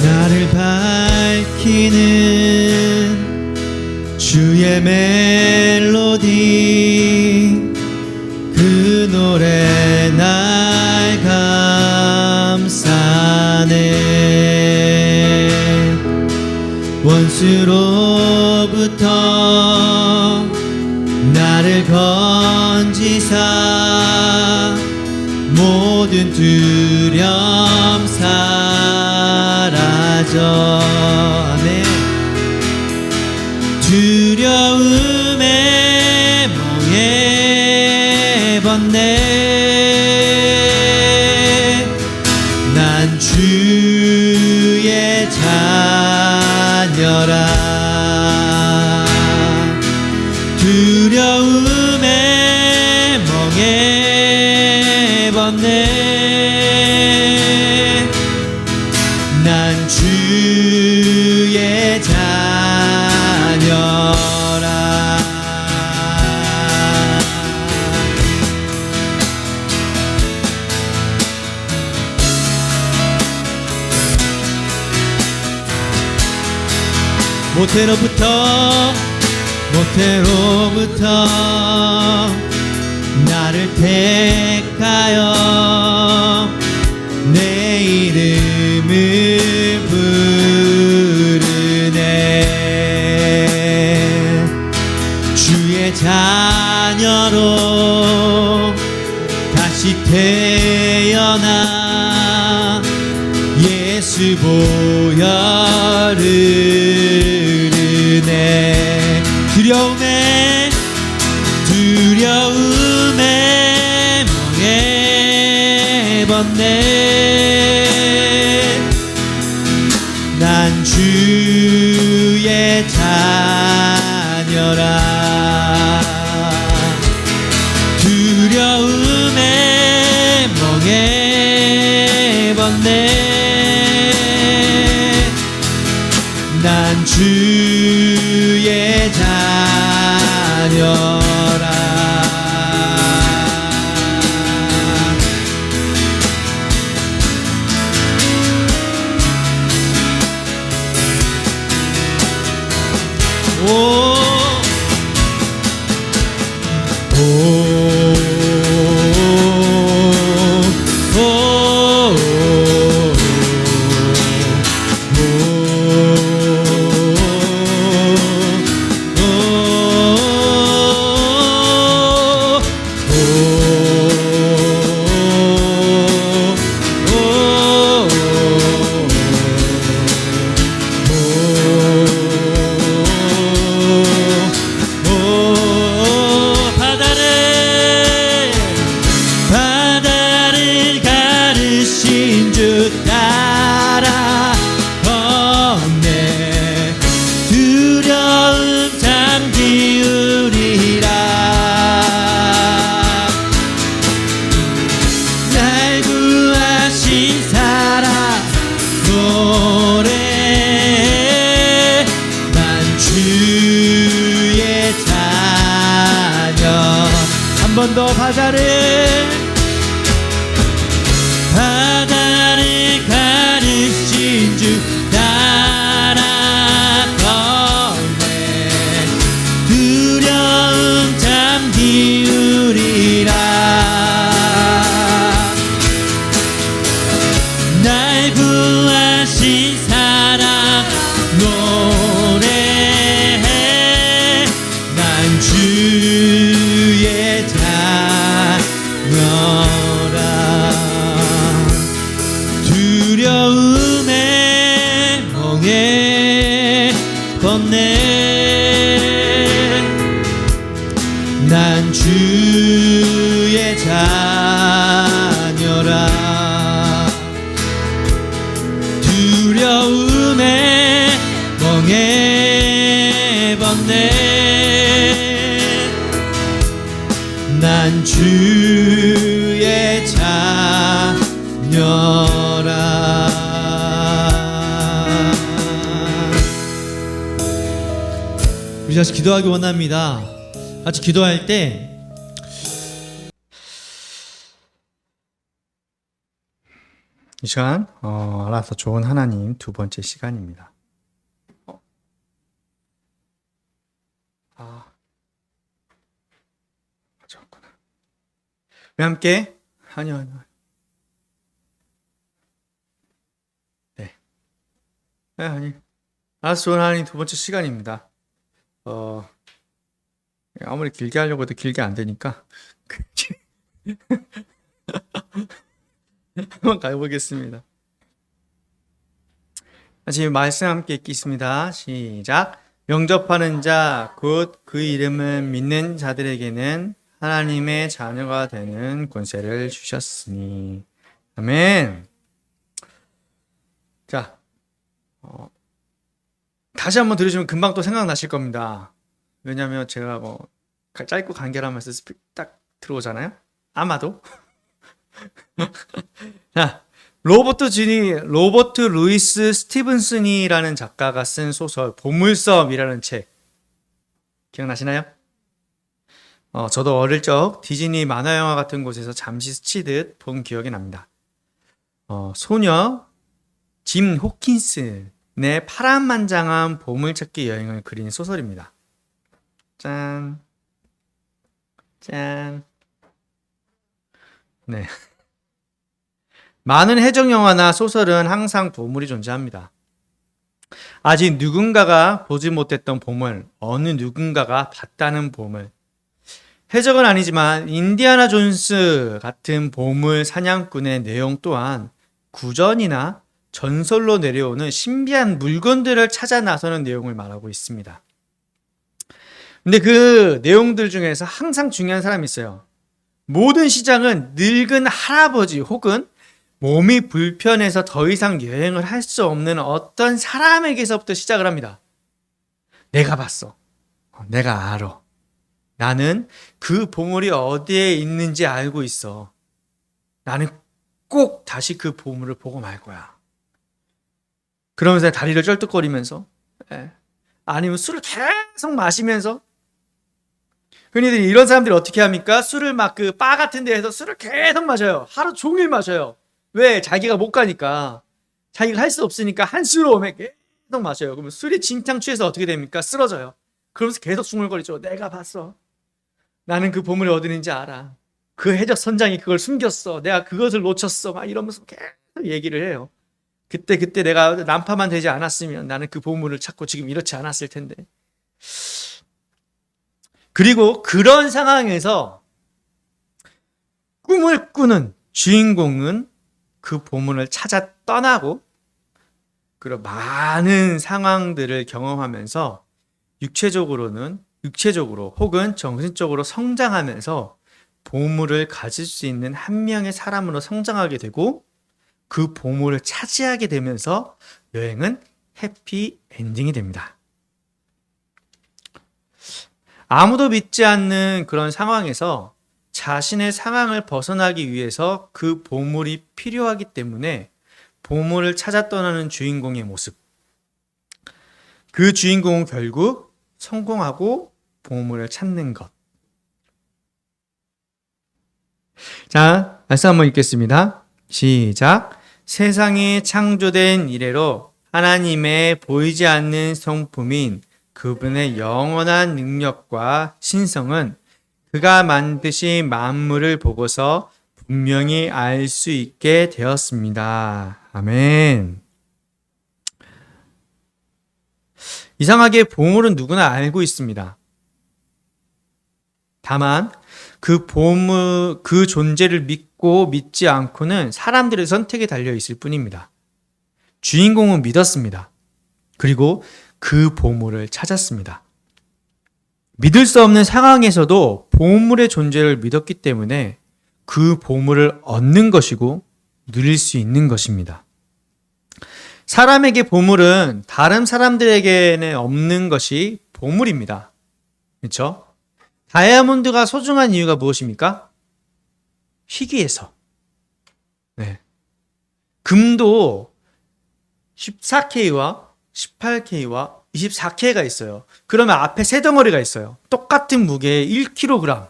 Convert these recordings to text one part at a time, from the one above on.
나를 밝히는 주의 멜로디, 그 노래 날 감싸네. 원수로부터 나를 건지사 모든 두려움 사라져네. 두려움에 멍에 벗네. 난 주의 자녀라. 두려움에 멍에 벗네. 난 주의 자녀라. 모태로부터 나를 택하여 내 이름을 부르네. 주의 자녀로 다시 태어나 예수 보혈을 흐르네. 두려움에 멍에 벗네. 난 주의 자녀라. 두려움에 멍에 벗네. 난 주의 자녀라. 한 번 더 바다를 가르신 주 따라 걷네. 두려움 잠기우리라. 날 구하신 사랑 노래해. 난 주의 자녀라. 주셔라. 우리 다시 기도하기 원합니다. 같이 기도할 때 이 시간 알아서 좋은 하나님 두 번째 시간입니다. 가져왔구나. 왜 함께? 아니요. 네. 아니. 알아서 좋은 하나님 두 번째 시간입니다. 아무리 길게 하려고 해도 길게 안 되니까 한번 가보겠습니다. 지금 말씀 함께 읽겠습니다. 시작. 영접하는 자, 곧 그 이름을 믿는 자들에게는 하나님의 자녀가 되는 권세를 주셨으니. 아멘. 자, 다시 한번 들으시면 금방 또 생각나실 겁니다. 왜냐면 제가 짧고 간결하면서 딱 들어오잖아요. 아마도. 자, 로버트 루이스 스티븐슨이라는 작가가 쓴 소설 보물섬이라는 책 기억나시나요? 저도 어릴 적 디즈니 만화 영화 같은 곳에서 잠시 스치듯 본 기억이 납니다. 소녀 짐 호킨슨의 파란만장한 보물찾기 여행을 그린 소설입니다. 짠. 짠. 네. 많은 해적 영화나 소설은 항상 보물이 존재합니다. 아직 누군가가 보지 못했던 보물, 어느 누군가가 봤다는 보물. 해적은 아니지만 인디아나 존스 같은 보물 사냥꾼의 내용 또한 구전이나 전설로 내려오는 신비한 물건들을 찾아 나서는 내용을 말하고 있습니다. 근데 그 내용들 중에서 항상 중요한 사람이 있어요. 모든 시작은 늙은 할아버지 혹은 몸이 불편해서 더 이상 여행을 할 수 없는 어떤 사람에게서부터 시작을 합니다. 내가 봤어. 내가 알아. 나는 그 보물이 어디에 있는지 알고 있어. 나는 꼭 다시 그 보물을 보고 말 거야. 그러면서 다리를 쩔뚝거리면서 아니면 술을 계속 마시면서 흔히들 이런 사람들이 어떻게 합니까? 술을 막 그 바 같은 데에서 술을 계속 마셔요. 하루 종일 마셔요. 왜? 자기가 못 가니까. 자기가 할 수 없으니까 한스러움에 계속 마셔요. 그러면 술이 진탕 취해서 어떻게 됩니까? 쓰러져요. 그러면서 계속 숭얼거리죠. 내가 봤어. 나는 그 보물이 어디 있는지 알아. 그 해적 선장이 그걸 숨겼어. 내가 그것을 놓쳤어. 막 이러면서 계속 얘기를 해요. 그때 내가 난파만 되지 않았으면 나는 그 보물을 찾고 지금 이렇지 않았을 텐데. 그리고 그런 상황에서 꿈을 꾸는 주인공은 그 보물을 찾아 떠나고 그런 많은 상황들을 경험하면서 육체적으로 혹은 정신적으로 성장하면서 보물을 가질 수 있는 한 명의 사람으로 성장하게 되고 그 보물을 차지하게 되면서 여행은 해피 엔딩이 됩니다. 아무도 믿지 않는 그런 상황에서 자신의 상황을 벗어나기 위해서 그 보물이 필요하기 때문에 보물을 찾아 떠나는 주인공의 모습. 그 주인공은 결국 성공하고 보물을 찾는 것. 자, 말씀 한번 읽겠습니다. 시작. 세상이 창조된 이래로 하나님의 보이지 않는 성품인 그분의 영원한 능력과 신성은 그가 만드신 만물을 보고서 분명히 알 수 있게 되었습니다. 아멘. 이상하게 보물은 누구나 알고 있습니다. 다만 그 보물, 그 존재를 믿고 믿지 않고는 사람들의 선택에 달려 있을 뿐입니다. 주인공은 믿었습니다. 그리고 그 보물을 찾았습니다. 믿을 수 없는 상황에서도 보물의 존재를 믿었기 때문에 그 보물을 얻는 것이고 누릴 수 있는 것입니다. 사람에게 보물은 다른 사람들에게는 없는 것이 보물입니다. 그렇죠? 다이아몬드가 소중한 이유가 무엇입니까? 희귀해서. 네. 금도 14K와 18K와 24K가 있어요. 그러면 앞에 세 덩어리가 있어요. 똑같은 무게에 1kg.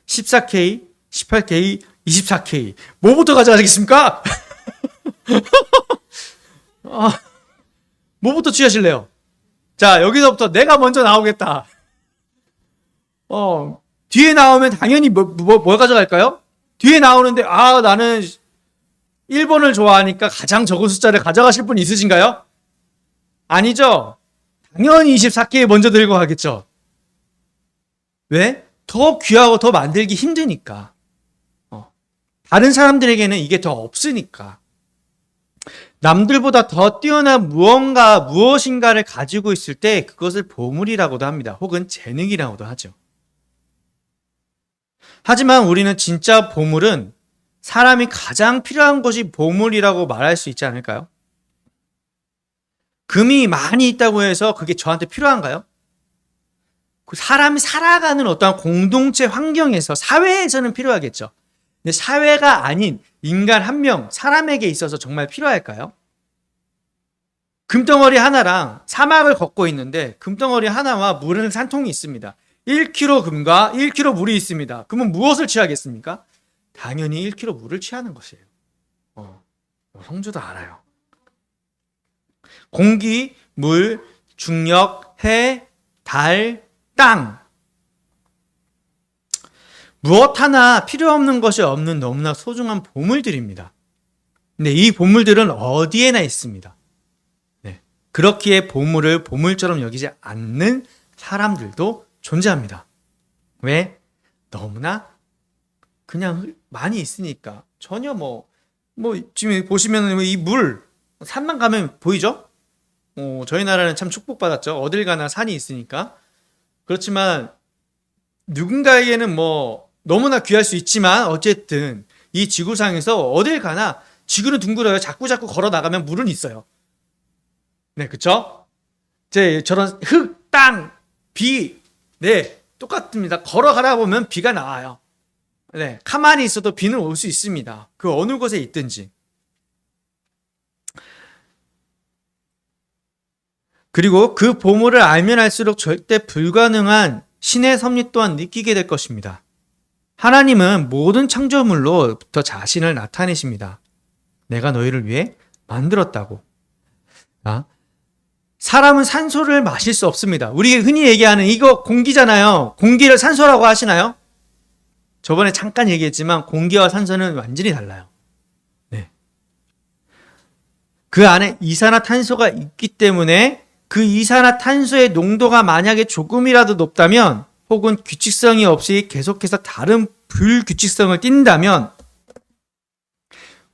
14K, 18K, 24K. 뭐부터 가져가시겠습니까? 뭐부터 취하실래요? 자, 여기서부터 내가 먼저 나오겠다. 뒤에 나오면 당연히 뭘 가져갈까요? 뒤에 나오는데, 나는 1번을 좋아하니까 가장 적은 숫자를 가져가실 분 있으신가요? 아니죠? 당연히 24K 먼저 들고 가겠죠. 왜? 더 귀하고 더 만들기 힘드니까. 다른 사람들에게는 이게 더 없으니까. 남들보다 더 뛰어난 무엇인가를 가지고 있을 때 그것을 보물이라고도 합니다. 혹은 재능이라고도 하죠. 하지만 우리는 진짜 보물은 사람이 가장 필요한 것이 보물이라고 말할 수 있지 않을까요? 금이 많이 있다고 해서 그게 저한테 필요한가요? 그 사람이 살아가는 어떤 공동체 환경에서, 사회에서는 필요하겠죠. 근데 사회가 아닌 인간 한 명, 사람에게 있어서 정말 필요할까요? 금덩어리 하나랑 사막을 걷고 있는데 금덩어리 하나와 물은 한 통이 있습니다. 1kg 금과 1kg 물이 있습니다. 그러면 무엇을 취하겠습니까? 당연히 1kg 물을 취하는 것이에요. 성주도 알아요. 공기, 물, 중력, 해, 달, 땅. 무엇 하나 필요 없는 것이 없는 너무나 소중한 보물들입니다. 근데 이 보물들은 어디에나 있습니다. 네. 그렇기에 보물을 보물처럼 여기지 않는 사람들도 존재합니다. 왜? 너무나 그냥 많이 있으니까. 전혀 지금 보시면 이 물, 산만 가면 보이죠? 저희 나라는 참 축복받았죠. 어딜 가나 산이 있으니까. 그렇지만 누군가에게는 너무나 귀할 수 있지만 어쨌든 이 지구상에서 어딜 가나 지구는 둥글어요. 자꾸 걸어 나가면 물은 있어요. 네, 그쵸? 저런 흙, 땅, 비, 네, 똑같습니다. 걸어가다 보면 비가 나와요. 네, 가만히 있어도 비는 올 수 있습니다. 그 어느 곳에 있든지. 그리고 그 보물을 알면 알수록 절대 불가능한 신의 섭리 또한 느끼게 될 것입니다. 하나님은 모든 창조물로부터 자신을 나타내십니다. 내가 너희를 위해 만들었다고. 사람은 산소를 마실 수 없습니다. 우리 흔히 얘기하는 이거 공기잖아요. 공기를 산소라고 하시나요? 저번에 잠깐 얘기했지만 공기와 산소는 완전히 달라요. 네. 그 안에 이산화탄소가 있기 때문에 그 이산화탄소의 농도가 만약에 조금이라도 높다면 혹은 규칙성이 없이 계속해서 다른 불규칙성을 띈다면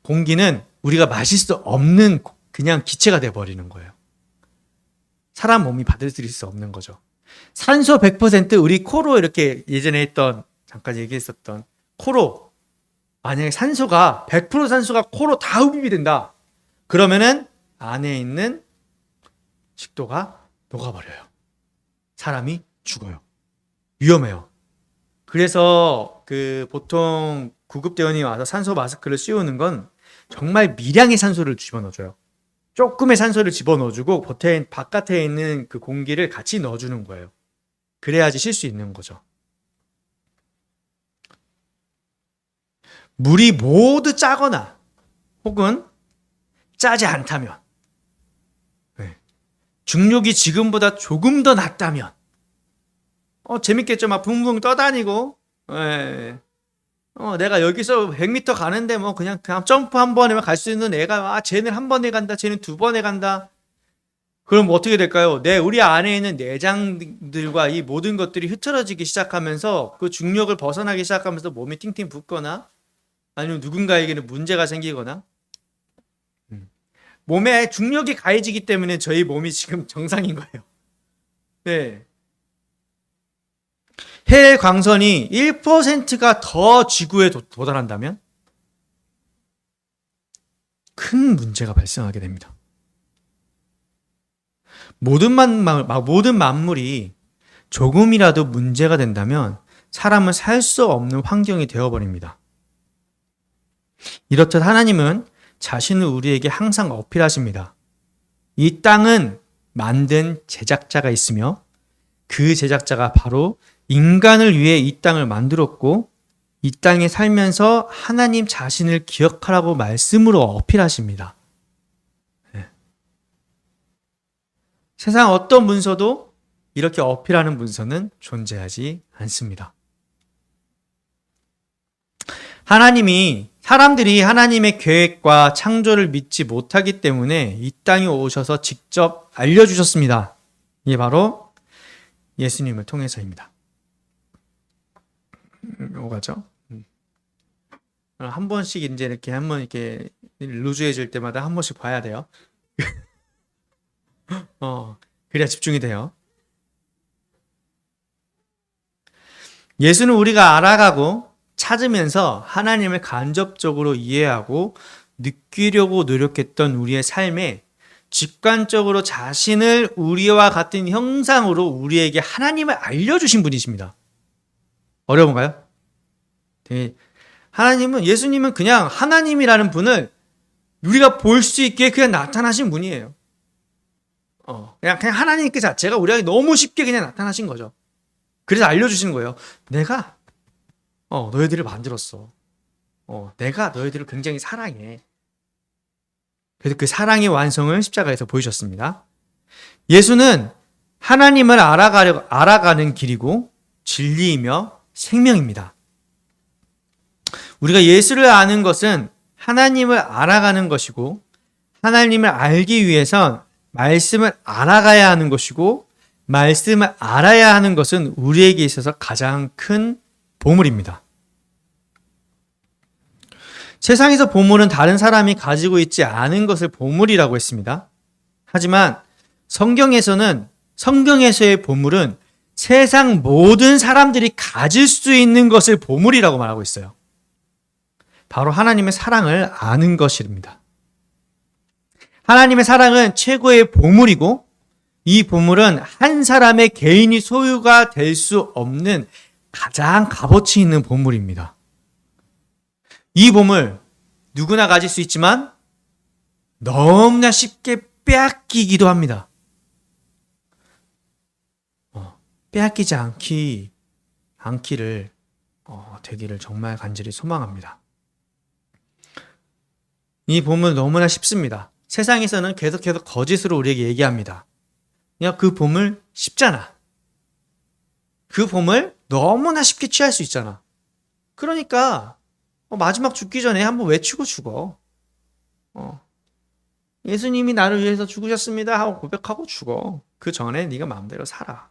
공기는 우리가 마실 수 없는 그냥 기체가 돼버리는 거예요. 사람 몸이 받아들일 수 없는 거죠. 산소 100% 우리 코로 이렇게 예전에 했던 잠깐 얘기했었던 코로 만약에 산소가 100% 산소가 코로 다 흡입이 된다. 그러면은 안에 있는 식도가 녹아버려요. 사람이 죽어요. 위험해요. 그래서 보통 구급대원이 와서 산소 마스크를 씌우는 건 정말 미량의 산소를 집어넣어줘요. 조금의 산소를 집어넣어주고 바깥에 있는 그 공기를 같이 넣어주는 거예요. 그래야지 쉴 수 있는 거죠. 물이 모두 짜거나 혹은 짜지 않다면, 중력이 지금보다 조금 더 낮다면 재밌겠죠. 막 붕붕 떠다니고, 내가 여기서 100m 가는데 그냥 점프 한 번에만 갈 수 있는 애가, 쟤는 한 번에 간다, 쟤는 두 번에 간다. 그럼 어떻게 될까요? 우리 안에 있는 내장들과 이 모든 것들이 흐트러지기 시작하면서 그 중력을 벗어나기 시작하면서 몸이 팅팅 붓거나 아니면 누군가에게는 문제가 생기거나, 몸에 중력이 가해지기 때문에 저희 몸이 지금 정상인 거예요. 네. 해의 광선이 1%가 더 지구에 도달한다면 큰 문제가 발생하게 됩니다. 모든 만물이 조금이라도 문제가 된다면 사람은 살 수 없는 환경이 되어버립니다. 이렇듯 하나님은 자신을 우리에게 항상 어필하십니다. 이 땅은 만든 제작자가 있으며 그 제작자가 바로 인간을 위해 이 땅을 만들었고 이 땅에 살면서 하나님 자신을 기억하라고 말씀으로 어필하십니다. 네. 세상 어떤 문서도 이렇게 어필하는 문서는 존재하지 않습니다. 사람들이 하나님의 계획과 창조를 믿지 못하기 때문에 이 땅에 오셔서 직접 알려주셨습니다. 이게 바로 예수님을 통해서입니다. 뭐가죠? 한 번씩 이제 이렇게 루즈해질 때마다 한 번씩 봐야 돼요. 그래야 집중이 돼요. 예수는 우리가 알아가고 찾으면서 하나님을 간접적으로 이해하고 느끼려고 노력했던 우리의 삶에 직관적으로 자신을 우리와 같은 형상으로 우리에게 하나님을 알려주신 분이십니다. 어려운가요? 예수님은 그냥 하나님이라는 분을 우리가 볼 수 있게 그냥 나타나신 분이에요. 그냥 하나님 그 자체가 우리에게 너무 쉽게 그냥 나타나신 거죠. 그래서 알려주시는 거예요. 내가 너희들을 만들었어. 내가 너희들을 굉장히 사랑해. 그래서 그 사랑의 완성을 십자가에서 보이셨습니다. 예수는 하나님을 알아가는 길이고 진리이며 생명입니다. 우리가 예수를 아는 것은 하나님을 알아가는 것이고 하나님을 알기 위해선 말씀을 알아가야 하는 것이고 말씀을 알아야 하는 것은 우리에게 있어서 가장 큰 보물입니다. 세상에서 보물은 다른 사람이 가지고 있지 않은 것을 보물이라고 했습니다. 하지만 성경에서의 보물은 세상 모든 사람들이 가질 수 있는 것을 보물이라고 말하고 있어요. 바로 하나님의 사랑을 아는 것입니다. 하나님의 사랑은 최고의 보물이고 이 보물은 한 사람의 개인이 소유가 될 수 없는 가장 값어치 있는 보물입니다. 이 보물 누구나 가질 수 있지만 너무나 쉽게 빼앗기기도 합니다. 빼앗기지 않기를 되기를 정말 간절히 소망합니다. 이 보물 너무나 쉽습니다. 세상에서는 계속해서 거짓으로 우리에게 얘기합니다. 그냥 그 보물 쉽잖아. 그 보물 너무나 쉽게 취할 수 있잖아. 그러니까 마지막 죽기 전에 한번 외치고 죽어. 예수님이 나를 위해서 죽으셨습니다 하고 고백하고 죽어. 그 전에 네가 마음대로 살아.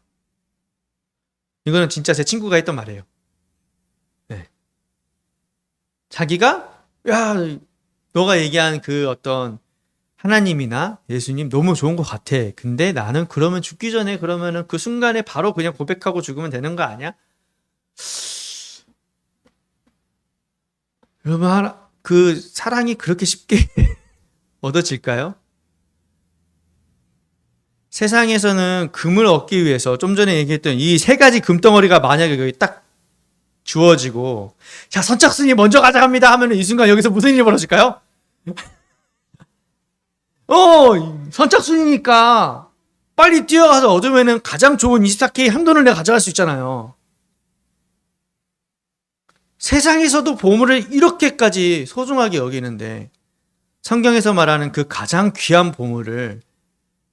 이거는 진짜 제 친구가 했던 말이에요. 네. 자기가 너가 얘기한 그 어떤 하나님이나 예수님 너무 좋은 것 같아. 근데 나는 그러면 죽기 전에 그러면은 그 순간에 바로 그냥 고백하고 죽으면 되는 거 아니야? 여러분, 그 사랑이 그렇게 쉽게 얻어질까요? 세상에서는 금을 얻기 위해서 좀 전에 얘기했던 이 세 가지 금덩어리가 만약에 여기 딱 주어지고 자, 선착순이 먼저 가져갑니다 하면 이 순간 여기서 무슨 일이 벌어질까요? 선착순이니까 빨리 뛰어가서 얻으면 가장 좋은 24K 한돈을 내가 가져갈 수 있잖아요. 세상에서도 보물을 이렇게까지 소중하게 여기는데 성경에서 말하는 그 가장 귀한 보물을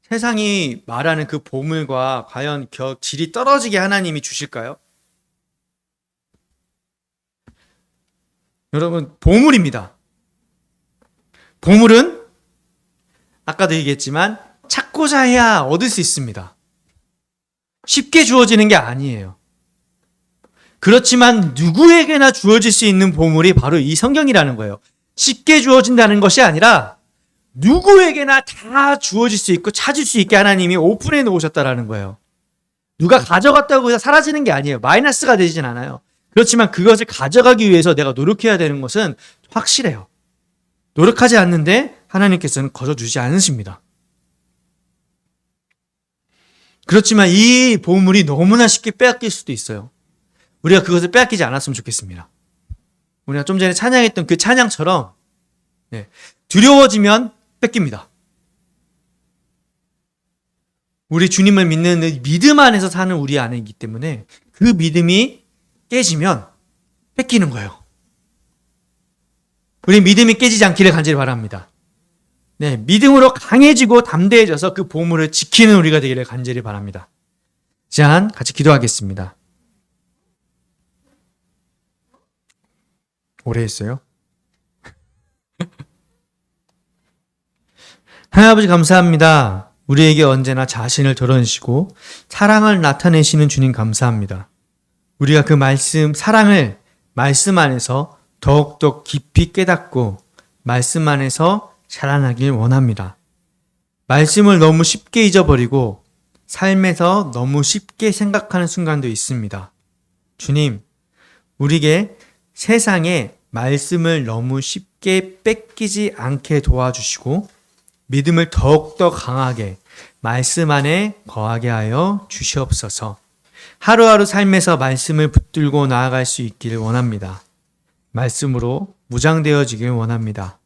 세상이 말하는 그 보물과 과연 질이 떨어지게 하나님이 주실까요? 여러분, 보물입니다. 보물은 아까도 얘기했지만 찾고자 해야 얻을 수 있습니다. 쉽게 주어지는 게 아니에요. 그렇지만 누구에게나 주어질 수 있는 보물이 바로 이 성경이라는 거예요. 쉽게 주어진다는 것이 아니라 누구에게나 다 주어질 수 있고 찾을 수 있게 하나님이 오픈해 놓으셨다라는 거예요. 누가 가져갔다고 해서 사라지는 게 아니에요. 마이너스가 되진 않아요. 그렇지만 그것을 가져가기 위해서 내가 노력해야 되는 것은 확실해요. 노력하지 않는데 하나님께서는 거저주지 않으십니다. 그렇지만 이 보물이 너무나 쉽게 빼앗길 수도 있어요. 우리가 그것을 빼앗기지 않았으면 좋겠습니다. 우리가 좀 전에 찬양했던 그 찬양처럼 두려워지면 뺏깁니다. 우리 주님을 믿는 믿음 안에서 사는 우리 안에 있기 때문에 그 믿음이 깨지면 뺏기는 거예요. 우리 믿음이 깨지지 않기를 간절히 바랍니다. 네, 믿음으로 강해지고 담대해져서 그 보물을 지키는 우리가 되기를 간절히 바랍니다. 자, 같이 기도하겠습니다. 오래 했어요? 하나님 아버지 감사합니다. 우리에게 언제나 자신을 드러내시고 사랑을 나타내시는 주님 감사합니다. 우리가 그 말씀, 사랑을 말씀 안에서 더욱더 깊이 깨닫고 말씀 안에서 자라나길 원합니다. 말씀을 너무 쉽게 잊어버리고 삶에서 너무 쉽게 생각하는 순간도 있습니다. 주님, 우리에게 세상에 말씀을 너무 쉽게 뺏기지 않게 도와주시고 믿음을 더욱더 강하게 말씀 안에 거하게 하여 주시옵소서. 하루하루 삶에서 말씀을 붙들고 나아갈 수 있기를 원합니다. 말씀으로 무장되어지길 원합니다.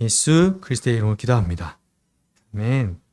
예수 그리스도의 이름으로 기도합니다. 아멘.